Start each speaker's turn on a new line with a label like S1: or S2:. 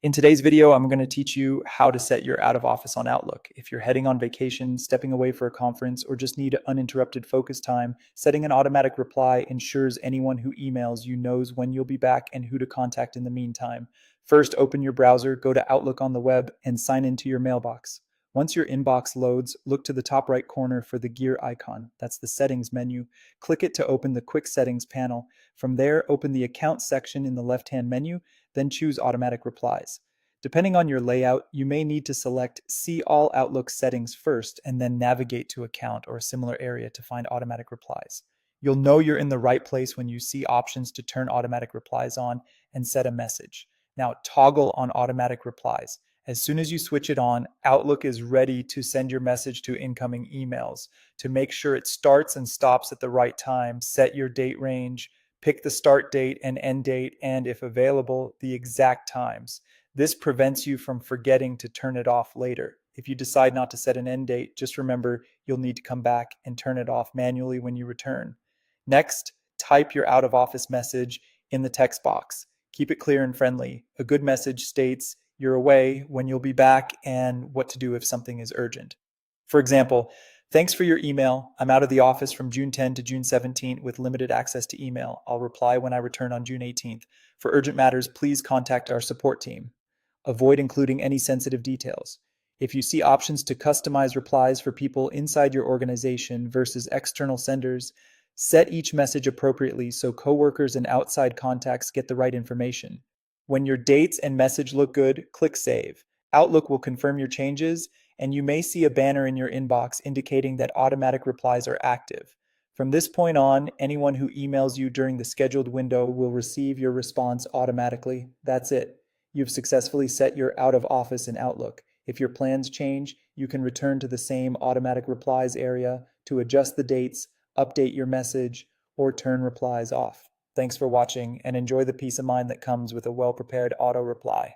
S1: In today's video, I'm going to teach you how to set your out of office on Outlook. If you're heading on vacation, stepping away for a conference, or just need uninterrupted focus time, setting an automatic reply ensures anyone who emails you knows when you'll be back and who to contact in the meantime. First, open your browser, go to Outlook on the web, and sign into your mailbox. Once your inbox loads, look to the top right corner for the gear icon. That's the settings menu. Click it to open the quick settings panel. From there, open the account section in the left-hand menu, then choose automatic replies. Depending on your layout, you may need to select See All Outlook settings first and then navigate to Account or a similar area to find automatic replies. You'll know you're in the right place when you see options to turn automatic replies on and set a message. Now, toggle on automatic replies. As soon as you switch it on, Outlook is ready to send your message to incoming emails. To make sure it starts and stops at the right time, set your date range, pick the start date and end date, and if available, the exact times. This prevents you from forgetting to turn it off later. If you decide not to set an end date, just remember you'll need to come back and turn it off manually when you return. Next, type your out of office message in the text box. Keep it clear and friendly. A good message states you're away, when you'll be back, and what to do if something is urgent. For example, thanks for your email. I'm out of the office from June 10 to June 17 with limited access to email. I'll reply when I return on June 18th. For urgent matters, please contact our support team. Avoid including any sensitive details. If you see options to customize replies for people inside your organization versus external senders, set each message appropriately so coworkers and outside contacts get the right information. When your dates and message look good, click Save. Outlook will confirm your changes, and you may see a banner in your inbox indicating that automatic replies are active. From this point on, anyone who emails you during the scheduled window will receive your response automatically. That's it. You've successfully set your out of office in Outlook. If your plans change, you can return to the same automatic replies area to adjust the dates, update your message, or turn replies off. Thanks for watching and enjoy the peace of mind that comes with a well-prepared auto reply.